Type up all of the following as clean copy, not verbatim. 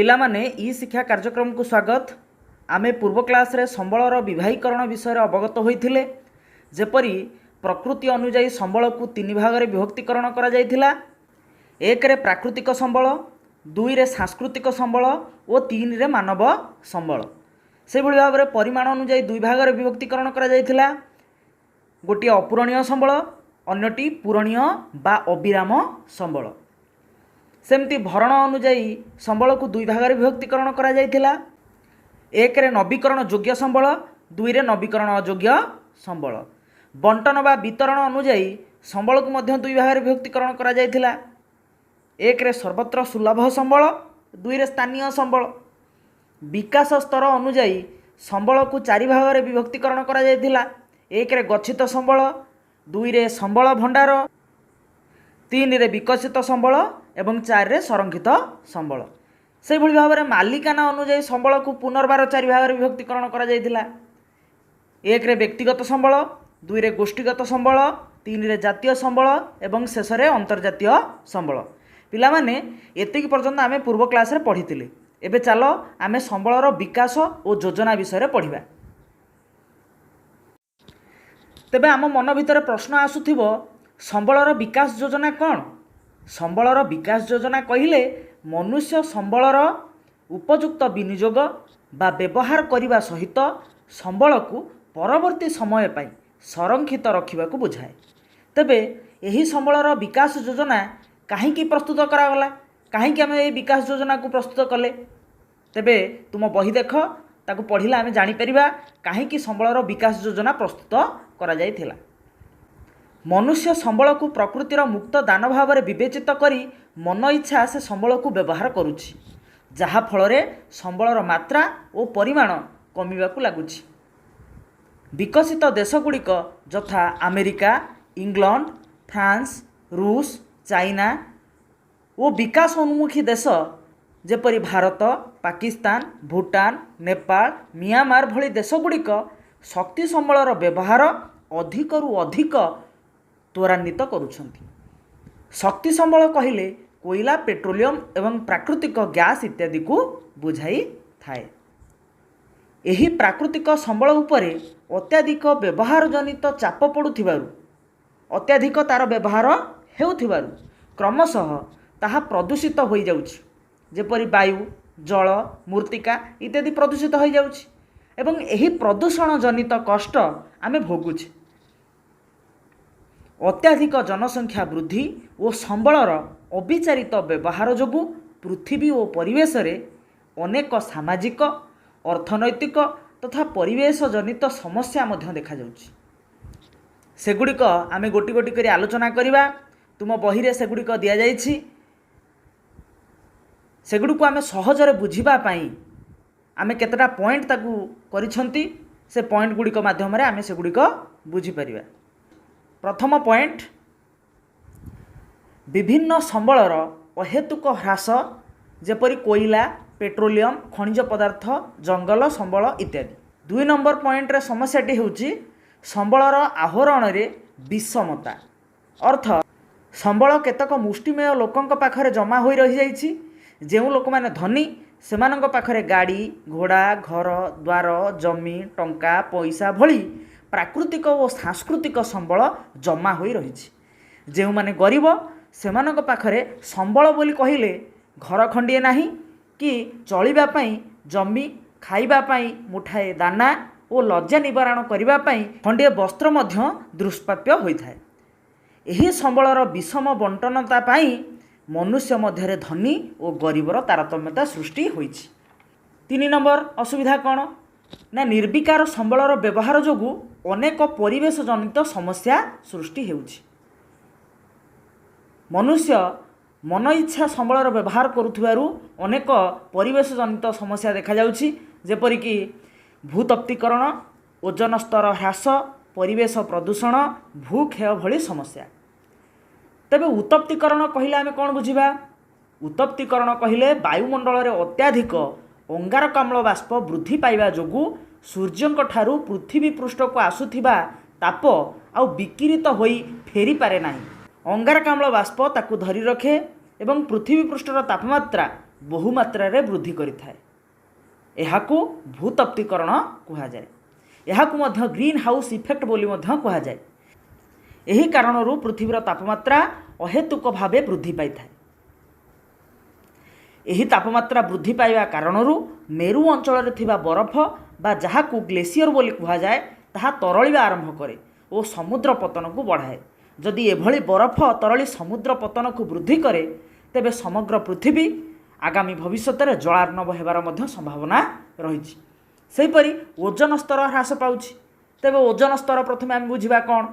पिलामाने ई शिक्षा कार्यक्रम को स्वागत। आमे पूर्व क्लास रे संबलर विवाहीकरण विषय अवगत होइथिले। जेपरी प्रकृति अनुଯାयी संबल को तीन भाग में विभक्तिकरण करा जायथिला। एक रे प्राकृतिक संबल, दुई रे सांस्कृतिक संबल और तीन रे मानव संबल। से भली भाव में परिमाण अनुଯାयी दुई भाग में विभक्तिकरण करा जायथिला। गोटे अपूरणीय संबल, अन्यटी पूरणीय बा अविराम संबल। सेमती भरण अनुଯାयी संबल को दुई भाग में विभक्तिकरण करा जायथिला। एक रे नवीकरण योग्य संबल, दुई रे नवीकरण अयोग्य संबल। बंटन बा वितरण अनुଯାयी संबल को मध्य दुई भाग में विभक्तिकरण करा जायथिला। एक रे सर्वत्र सुलभ संबल, दुई रे स्थानीय संबल। विकास स्तर अनुଯାयी संबल को चारि भाग में विभक्तिकरण करा जायथिला। एक रे गच्छित संबल, दुई रे संबल भंडार, तीन रे विकसित संबल एवं चार रे संरक्षित संबल। से भली भाव में मालिकाना अनुଯାयी संबल को पुनर्बार चारि भाग में विभक्तिकरण करा जायथिला। एक रे व्यक्तिगत संबल, दुई रे गोष्ठीगत संबल, तीन रे जातीय संबल एवं शेष रे अंतर्जातीय संबल। पिलामाने एतिक पर्यंत आमे पूर्व क्लास रे पढ़िथिले। एबे चलो आमे संबलर विकास और योजना विषय पढ़िबा। तेबे आम मन भितर प्रश्न आसुथिबो, संबलर विकास योजना कौन? संबलर विकास योजना कहिले मनुष्य संबलर उपयुक्त विनियोग बा व्यवहार करने सहित संबल को परवर्ती समय पाई संरक्षित रखा बुझाए। तेबे यही संबलर विकास योजना कहीं प्रस्तुत करागला, कहीं आम ये विकास योजना को प्रस्तुत कले? तेबे तुम बही देख, ताकू पढ़िला आम जापर कहीं संबलर विकास योजना प्रस्तुत करा जायथिला। मनुष्य संबल को प्रकृतिर मुक्त दान भाव में विवेचित करी मन इच्छा से संबल को व्यवहार करुछि, जहा फल संबलर मात्रा और परिमाण कमिबाकू लागुछि। विकसित देशगुड़िक यथा अमेरिका, इंग्लैंड, फ्रांस, रूस, चाइना और विकास उन्मुखी देश जेपरी भारत, पाकिस्तान, भूटान, नेपाल, म्यांमार भली देशगुड़िक शक्ति संबलर व्यवहार अधिकरू अधिक त्वरान्वित करुछंती। शक्ति संबल कहिले कोयला, पेट्रोलियम एवं प्राकृतिक गैस इत्यादि को बुझाई थाए। एही प्राकृतिक संबल उपरे अत्याधिक व्यवहार जनित चाप पड़ुथिबारु, अत्याधिक तार व्यवहार हेउथिबारु क्रमशः ताहा प्रदूषित हो जाउछि। जेपरि वायु, जल, मृत्तिका इत्यादि प्रदूषित हो जाउछि एवं एही प्रदूषण जनित कष्ट आमे भोगुछि। अत्याधिक जनसंख्या वृद्धि और संबलर अविचारित व्यवहार जोगु पृथ्वी और परिवेश रे अनेक सामाजिक, अर्थनैतिक तथा परिवेश जनित समस्या मध्य देखा जाउछि। सेगुड़िक आमे गोटी गोटी करी आलोचना करिबा। तुम बही रे सेगुड़िक दिया जाइछि। सेगुड़िक आमे सहजरे बुझिबा पई आमे केतटा पॉइंट ताकू करिसंती। से पॉइंट गुड़िक माध्यम रे आमे सेगुड़िक बुझी परिबा। प्रथम पॉइंट, विभिन्न संबलर अहेतुक ह्रास जेपरी कोयला, पेट्रोलियम, खनिज पदार्थ, जंगल संबल इत्यादि। दुई नंबर पॉइंट रे समस्याटी होउची संबलर आहरण रे विषमता। अर्थ संबल केतक मुष्टिमेय लोकंक पाखरे जमा होई रही जाइछि। जेउ लोक माने धनी सेमानंक पाखरे गाड़ी, घोड़ा, घर द्वार, जमी, टंका, पैसा भली प्राकृतिक और सांस्कृतिक संबल जमा होई रहिछि। जेउ माने गरीब सेमानंक पाखरे संबल बोली कहिले घर खंडिए नाही कि चलिबा पई जमी, खाइबा पई मुठाए दाना और लज्जा निवारण करिबा पई खंडिए वस्त्र मध्य दुष्प्राप्य होइथाय। एही संबलर विषम बंटनता पई मनुष्य मध्य धनी और गरीबर तारतम्यता सृष्टि होइछि। 3 नंबर असुविधा कौन ना, निर्विकार संबलर व्यवहार जोगु अनेक परिवेश जनित समस्या सृष्टि हेउछि। मनुष्य मन इच्छा संबलर व्यवहार करुथिबारु अनेक परिवेश जनित समस्या देखा जाउछि। जेपरि कि भूतप्तीकरण, ओजन स्तर ह्रास, परिवेश प्रदूषण, भूक्षय भली समस्या। तेबे उत्तप्तीकरण कहिले आमे कोन बुझिबा? उत्तप्तीकरण कहिले वायुमंडल रे अत्याधिक अंगारकाम्ल बाष्प वृद्धि पाइबा जोगु सूर्यंक ठारू पृथ्वी पृष्ठ को आसुथिबा ताप आउ विकिरित होई फेरी पारे नाही। अंगारकाम्ल बाष्प ताकू धरी रखे एवं पृथ्वी पृष्ठर तापमात्रा बहुमात्रा वृद्धि करिथाए। एहाकू भूतप्तीकरण कुहाଯାଏ। एहाकू मध्य ग्रीन हाउस इफेक्ट बोली मध्य कुहाଯାଏ। एही कारणरू पृथ्वीर तापमात्रा अहेतुक भावे वृद्धि पाइथाए। एही तापमात्रा वृद्धि पाइबा कारणरू मेरु अंचल थिबा बरफ बा जहाकू ग्लेसियर बोली कुहाଯାଏ ताहा तरळिबा आरंभ करे और समुद्र पतन को बढ़ाए। जदि एभली बरफ तरली समुद्र पतन को वृद्धि करे तेबे समग्र पृथ्वी आगामी भविष्य में जलार्णव होबार मध्य संभावना रही। सेहीपरि ओजन स्तर ह्रास पाउछि। तेबे ओजन स्तर प्रथमे आम बुझिबा कौन?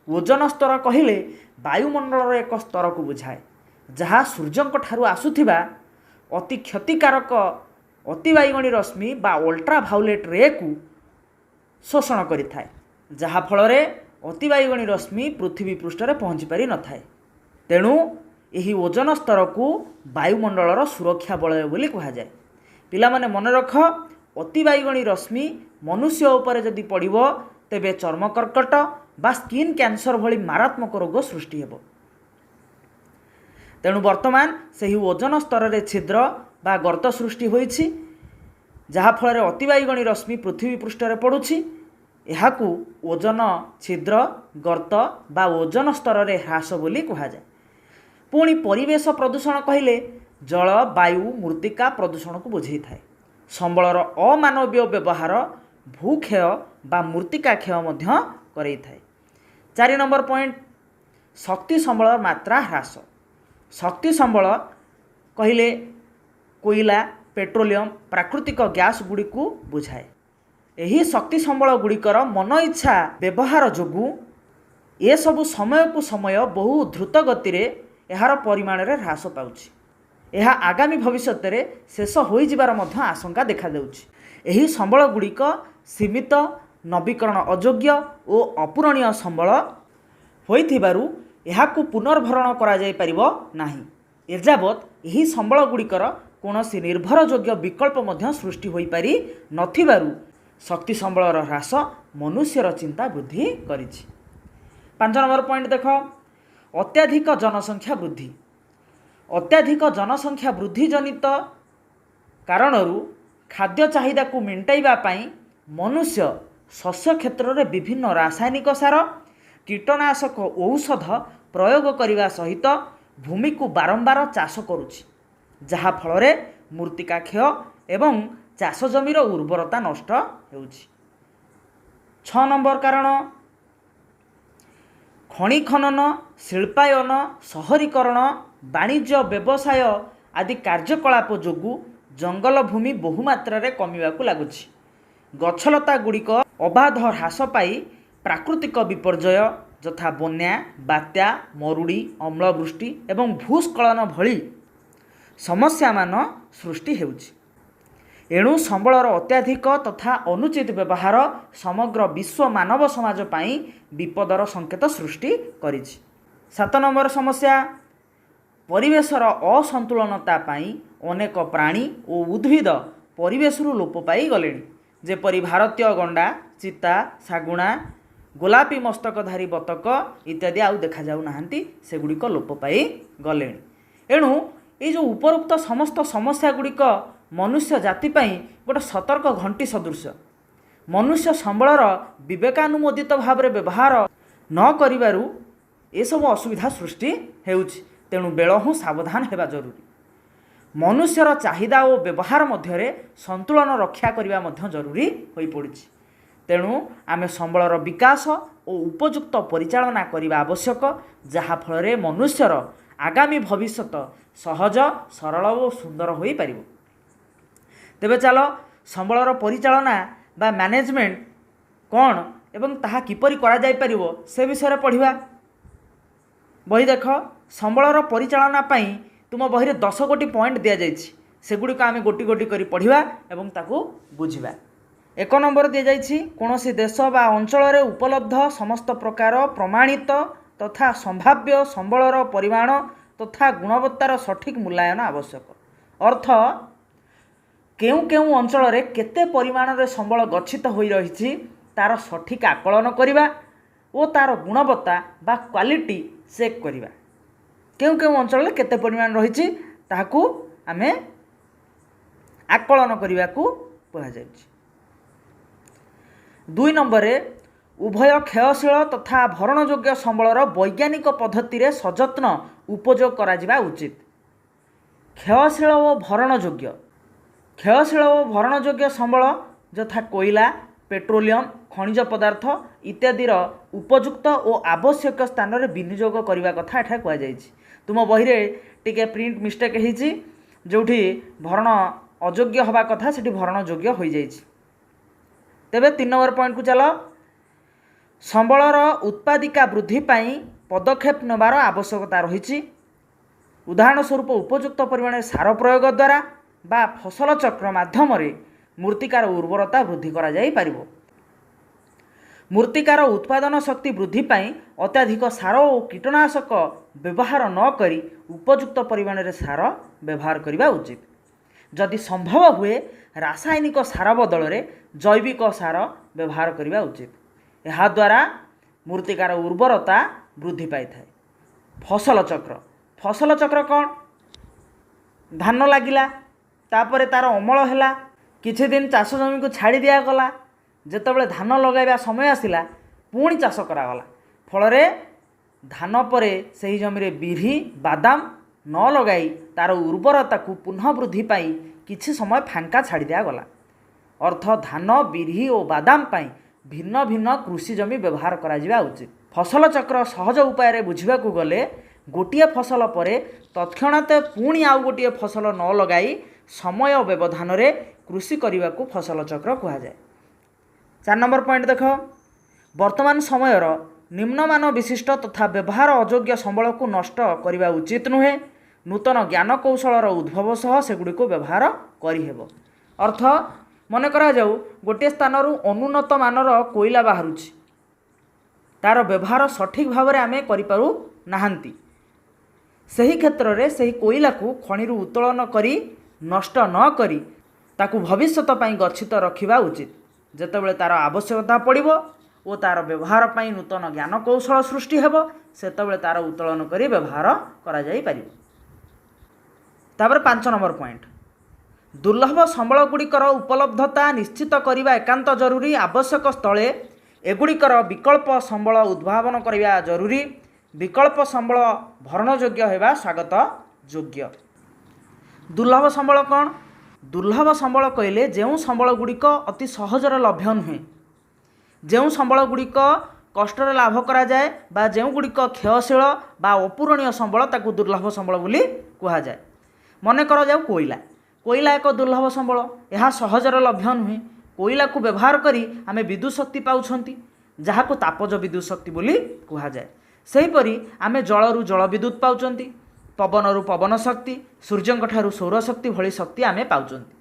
ओजन स्तर कहिले वायुमंडल एक स्तर को बुझाए जहाँ सूर्यंक ठारू आसुथिबा अति क्षतिकारक अतिबाइगणी रश्मि बा अल्ट्राभायोलेट रे को शोषण करिथाए, जहा फल अतिबाइगणी रश्मि पृथ्वी पृष्ठ में पहुँची पारि न थाए। तेणु यही ओजन स्तर को वायुमंडलर सुरक्षा बलय बोली कुहाଯାଏ। पिलामाने मन रख, अतिबाइगणी रश्मि मनुष्य उपर जदि पड़िबो तेबे चर्म कर्कट बा स्किन कैंसर भली मारात्मक रोग सृष्टि हेबो। तेणु वर्तमान सही ओजन स्तर रे छिद्र बा गर्त सृष्टि होइछि, जहा फल अतिबाइगणी रश्मि पृथ्वी पृष्ठ में पड़ुछि। एहाकू ओजन छिद्र गर्त बा ओजन स्तर रे ह्रास बोली कुहाଯାଏ। पुणी परिवेश प्रदूषण कहिले जल वायु मृत्तिका प्रदूषण को बुझे थाए। संबलर अमानवीय व्यवहार भूक्षय बा मृत्तिका क्षय मध्य करई थाए। 4 नंबर पॉइंट, शक्ति संबल मात्रा ह्रास। शक्ति संबल कहिले कोयला पेट्रोलियम प्राकृतिक गैस गुड़ी को बुझाए। यही शक्ति संबल गुड़िकर मन इच्छा व्यवहार जोगु ए सबु समय को समय बहु द्रुत गति रे एहार परिमाण रे ह्रास पाउछि। यह आगामी भविष्य में शेष हो जिबार मध्य आशंका देखा देउछि। एही संबल गुड़िक सीमित नवीकरण अयोग्य और अपूरणीय संबल होइथिबारु एहाकू पुनर्भरण करा जाय परिबो नाही। एजावत एही संबल गुड़िकर कौनसी निर्भरयोग्य विकल्प मध्य सृष्टि होई पारि नथिबारु शक्ति संबलर ह्रास मनुष्यर चिंता वृद्धि करिछि। 5 नंबर पॉइंट देख, अत्याधिक जनसंख्या वृद्धि। अत्याधिक जनसंख्या वृद्धि जनित कारणरू खाद्य चाहिदा को मेंटाइबा पाई मनुष्य शस्य क्षेत्र में विभिन्न रासायनिक सार कीटनाशक औषध प्रयोग करने सहित भूमि को बारंबार चाष करुछि, जहा फल मृत्तिका क्षय एवं चाष जमीर उर्वरता नष्ट होउछि। 6 नंबर कारण, खनि खनन शिल्पायन शहरीकरण वाणिज्य व्यवसाय आदि कार्यकलाप जोगु जंगल भूमि बहुमात्रा रे कमिबाकू लागुछि। गछलता गुड़िक अबाध ह्रास पाई प्राकृतिक विपर्यय यथा बन्या बात्या मरुड़ी अम्लवृष्टि एवं भूस्खलन भली समस्या मान सृष्टि हेउछि। एणु संबलर अत्याधिक तथा अनुचित व्यवहार समग्र विश्व मानव समाज पाई विपदर संकेत सृष्टि करिछि। 7 नंबर समस्या, परिवेशर असंतुलनता पाई अनेक प्राणी और उद्भिद परिवेशरू लोप पाई गलेଣି। जेपरि भारतीय गंडा चिता सागुणा गोलापी मस्तकधारी बतक इत्यादि आउ देखा जाऊ नाहांती, सेगुड़िक लोप पाई गलेଣି। एणु ये जो उपरोक्त समस्त समस्या गुड़िक मनुष्य जाति पाई गोटे सतर्क घंटी सदृश। मनुष्य संबलर विवेकानुमोदित भाव में व्यवहार न करिबारु ए सब असुविधा सृष्टि हेउछि। तेणु बेलहु सावधान हेबा जरूरी। मनुष्यर चाहिदा और व्यवहार मध्य संतुलन रक्षा करने मध्य जरूरी होई पड़िछि। तेणु आमे संबलर विकास और उपयुक्त परिचालना करने आवश्यक, जहा फल मनुष्यर आगामी भविष्य सहज सरल और सुंदर होई पारिबो। तेबे चल संबलर परिचालना बा मैनेजमेंट कौन एवं ताहा किपरि करा जाय परिबो से विषय पढ़िबा। बही देख, संबलर परिचालना पाई तुम बही 10 गोटी पॉइंट दि जाइछि, सेगुड़ी आमे गोटी गोटी करी पढ़िबा एवं ताकू बुझिबा। 1 नंबर दि जाइछि, कोनोसी देश बा अंचल रे उपलब्ध समस्त प्रकार प्रमाणित तथा संभाव्य संबलर परिमाण तथा गुणवत्तार सठिक मूल्यांकन आवश्यक। अर्थ, केउ केउ अंचल रे केते परिमाण रे संबल गच्छित होई रहिछि तार सठिक आकलन करिबा और तार गुणवत्ता बा क्वालिटी चेक करिबा। केउ केउ अंचल रे केते परिमाण रहिछि ताहाकू आमे आकलन करने को कहुए। 2 नंबर उभय क्षयशील तथा भरणयोग्य संबलर वैज्ञानिक पद्धति रे सजत्न उपयोग करा उचित। क्षयशील और भरणयोग्य संबल यथा कोयला, पेट्रोलियम, खनिज पदार्थ इत्यादि उपयुक्त और आवश्यक स्थान में विनियोग करने कथा एठा कहुई। तुम बही रे टिके प्रिंट मिस्टेक होती जोठी भरण अयोग्य हवा कथा से भरण योग्य हो जाए। तेबे 3 नंबर पॉइंट को चल। संबलर उत्पादिका वृद्धि पाई पदक्षेप नेबार आवश्यकता रही। उदाहरण स्वरूप उपयुक्त परिमाण सार प्रयोग द्वारा बा फसल चक्र माध्यम मूर्तिकार उर्वरता वृद्धि करा जाई पारिबो। मूर्तिकार उत्पादन शक्ति वृद्धि पाई अत्याधिक सार और कीटनाशक व्यवहार न करी उपयुक्त परिमाण रे सार व्यवहार करने उचित। जदि संभव हुए रासायनिक सार बदल में जैविक सार व्यवहार करने उचित। यह द्वारा मूर्तिकार उर्वरता वृद्धि पाई थाए। फसल चक्र कौन? धान लगिला तापर तार अमल है, किछि दिन चाष जमी को छाड़ी दिगला, जितेबाला धान लगाइबा समय आसला पुणी चाष करागला। फल धान पर से जमी बिरी बादाम न लगाई तार उर्वरता को पुनः वृद्धि पाई किछि समय फांका छाड़ी दिगला। अर्थ धान, बिरी और बादाम पाई भिन्न भिन्न कृषि जमी व्यवहार करा उचित। फसल चक्र सहज उपाय बुझा गले गोटे फसल पर तत्क्षणात पुणी आउ गोटे फसल न लगाई समय व्यवधान रे कृषि करने को फसल चक्र कहुए। 4 नंबर पॉइंट देख। वर्तमान समयर निम्नमान विशिष्ट तथा व्यवहार अयोग्य संबल को नष्ट करने उचित नुहे। नूतन ज्ञान कौशलर उद्भव सह सेगुड़ी को व्यवहार करिहेब। अर्थ मन करा जाऊ गोटे स्थान अनुन्नत मानर कोयला बाहरुछि, तार व्यवहार सठिक भाव में आमे करिपारु नाहंती। सही क्षेत्र में सही कोयला को खनि उत्तोलन करी नष्ट न करी ताकू भविष्यत पाई गच्छित रखिबा उचित। जेतेबेले तार आवश्यकता पड़िबो और तार व्यवहार पाई नूतन ज्ञान कौशल सृष्टि हेबो सेतेबेले तार उत्तोलन करी व्यवहार करा जाई पारिबो। तापर 5 नंबर पॉइंट। दुर्लभ संबल गुड़िकर उपलब्धता निश्चित करने एकांत जरूरी। आवश्यक स्थले एगुड़िकर विकल्प संबल उद्भावन करने जरूरी। विकल्प संबल भरणयोग्य होगा स्वागत योग्य। दुर्लभ संबल कौन? दुर्लभ संबल कहले जो संबल गुड़िक अति सहजर लभ्य नुहे, जो संबल गुड़िक कष्टर लाभ करा जाए बा जो गुड़िक क्षयशील बा अपूरणीय संबल ताकू दुर्लभ संबल बोली कहुए। मन कर जाऊ कोयला एक दुर्लभ संबल, यह सहजर लभ्य नुहे। कोयला को व्यवहार करी आमे विद्युत शक्ति पाउछंती जहाँ को तापज विद्युत शक्ति बोली कहुए। सेहीपरि आमे जलरू जल विद्युत पाउछंती, पवनरू पवन शक्ति, सूर्यंठारू सौर शक्ति भली शक्ति आमे पाउछंती।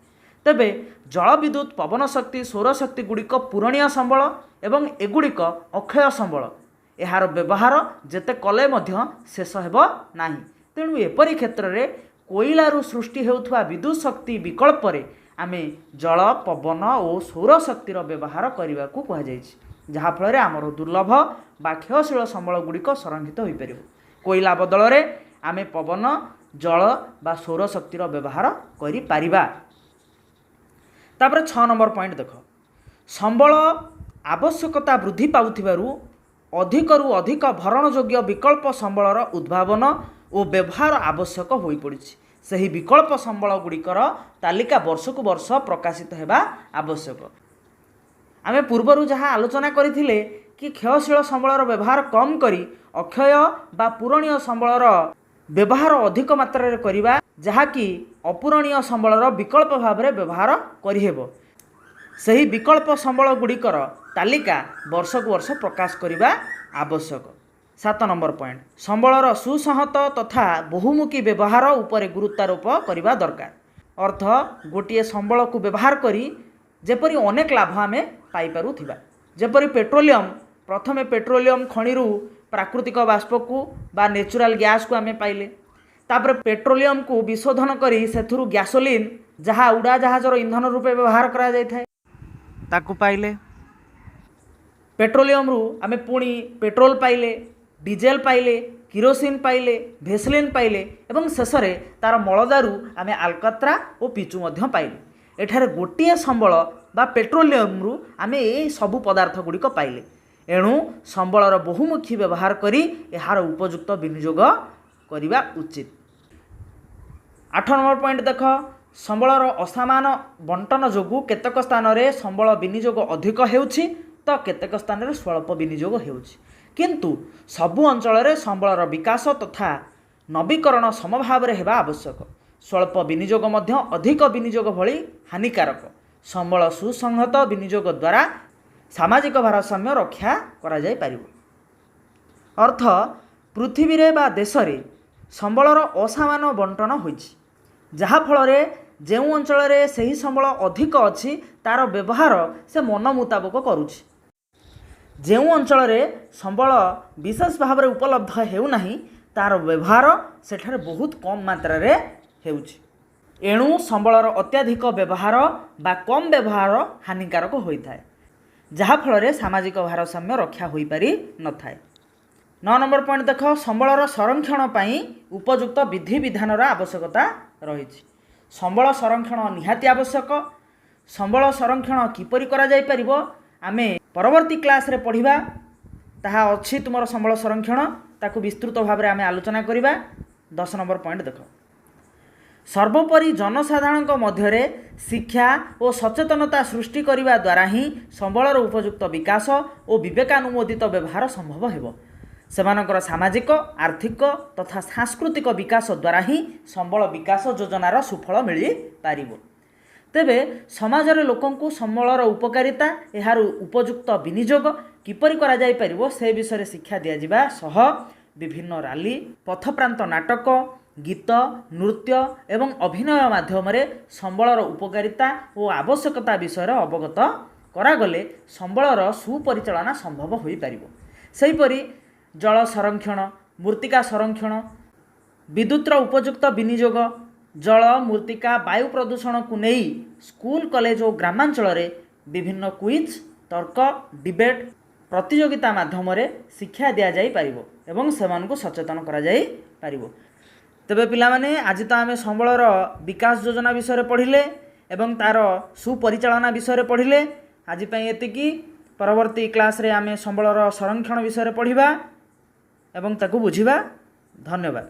तेबे जल विद्युत, पवन शक्ति, सौर शक्ति गुड़िक पूरणीय संबल एवं एगुड़िक अक्षय संबल। यार व्यवहार जेते कले मध्य शेष हेबो नाही। तेणु एपरि क्षेत्र में कोयलारू सृष्टि हेउथुवा विद्युत शक्ति विकल्प रे आमे जल, पवन और सौर शक्तिर व्यवहार करने को कहुଯାଇଛି, जहाँ फल आमर दुर्लभ बा क्षयशील संबल गुड़िक संरक्षित हो पार। कोयला बदल में आमे पवन, जल बा सौर शक्तिर व्यवहार करिपारिबा। तापर 6 नंबर पॉइंट देख। संबल आवश्यकता वृद्धि पाउथिबारु अधिकरू अधिक भरणयोग्य विकल्प संबलर उद्भावन और व्यवहार आवश्यक हो पड़ी। सही विकल्प संबल गुड़िकर तालिका वर्ष को वर्ष प्रकाशित होगा आवश्यक। आमे पूर्वरु जहाँ आलोचना करथिले कि क्षयशील संबलर व्यवहार कम करी अक्षय बा पूरणीय संबलर व्यवहार अधिक मात्रा रे करिबा, जहाँकि अपूरणीय संबलर विकल्प भाव में व्यवहार करिहेबो। सही विकल्प संबल गुड़िकर तालिका वर्ष को वर्ष प्रकाश करने आवश्यक। 7 नंबर पॉइंट। संबलर सुसंहत तथा बहुमुखी व्यवहार उपरे गुरुत्वारोप करने दरकार। अर्थ गोटे संबल को व्यवहार करी जेपरी अनेक लाभ आम पाइपरुथिबा। जेपरी पेट्रोलियम, प्रथमे पेट्रोलियम खनिरू प्राकृतिक बाष्प को बा नेचुरल गैस को आम पाइले, तापर पेट्रोलियम को विशोधन करी सेथुरु गैसोलीन जहाँ उड़ाजहाजर इंधन रूपे व्यवहार करा जाय थाए ताकू पाइले। पेट्रोलियम रु आमे पुणी पेट्रोल पाइले, डीजेल पाइले, किरोसिन पाइले, भेसलिन पाइले एवं शेष में तार मलदारू आमे आलकात्रा और पिचु मध्य पाइले। एठारे गोटे संबल बा पेट्रोलियम रु आमे ए सबु पदार्थ गुड़िक पाइले। एणु संबलर बहुमुखी व्यवहार करी एहार उपयुक्त विनियोग करिबा उचित। 8 नंबर पॉइंट देख, संबलर असामान बंटन जोगु केतक स्थान रे संबल विनियोग अधिक हेउछि तो केतक स्थान रे स्वल्प विनियोग हेउछि, किंतु सबु अंचल रे संबलर विकास तथा नवीकरण समभाव रे हेबा आवश्यक। स्वल्प विनियोग मध्य अधिक विनियोग भली हानिकारक। संबल सुसंहत विनियोग द्वारा सामाजिक भारसाम्य रक्षा करा जाय पारिबो। अर्थ पृथ्वी रे बा देश रे संबलर असामान बंटन होइछि, जहा फल रे जेउ अंचल रे सही संबल अधिक अछि तार व्यवहार से मन मुताबक करूछि। जेउ अंचल रे संबल विशेष भाव रे उपलब्ध हेउ नाही तार व्यवहार सेठारे बहुत कम मात्रा रे हेउछि। एणु संबलर अत्याधिक व्यवहार बा कम व्यवहार हानिकारक होइथाय, जहा फल रे सामाजिक भारसाम्य रक्षा होई पारि न थाए। 9 नंबर पॉइंट देख, संबलर संरक्षण पई उपयुक्त विधि विधानर आवश्यकता रहिछि। संबल संरक्षण निहाती आवश्यक। संबल संरक्षण किपरि करा जाय परिबो आमे परवर्ती क्लास रे पढ़िबा। ताहा अछि तुमर संबल संरक्षण, ताकु विस्तृत भाव रे आमे आलोचना करिबा। 10 नंबर पॉइंट देख, सर्वोपरि जनसाधारण मध्य शिक्षा और सचेतनता सृष्टि करने द्वारा ही संबलर उपयुक्त विकास और विवेकानुमोदित व्यवहार संभव हेबो। सेमानकर सामाजिक आर्थिक तथा सांस्कृतिक विकास द्वारा ही संबल विकास योजनार सुफल मिल पारिबो। तेबे समाज रे लोकंकु संबलर उपकारिता एहार उपयुक्त विनियोग किपरि करा जाय पारिबो से विषय शिक्षा दिया जिबा सह विभिन्न रैली, पथप्रांत नाटक, गीत, नृत्य एवं अभिनय माध्यम रे संबलर उपकारिता और आवश्यकता विषय अवगत करागले संबलर सुपरिचालना संभव होई पारिबो। सेहिपरि जल संरक्षण, मृत्तिका संरक्षण, विद्युतर उपयुक्त विनियोग, जल मृत्तिका वायु प्रदूषण को नहीं स्कूल कॉलेज और ग्रामांचल रे विभिन्न क्विज, तर्क, डिबेट प्रतियोगिता माध्यम रे शिक्षा दिया जाई पारिबो एवं सेमानकु सचेतन करा जाई पारिबो। तेबे पिला माने आज तो आमे संबलर विकास योजना विषय पढ़िले एवं तार सुपरिचालना विषय पढ़िले। आज पई एतिकी। परवर्ती क्लास रे आमे संबलर संरक्षण विषय पढ़िबा एवं ताकु बुझिबा। धन्यवाद।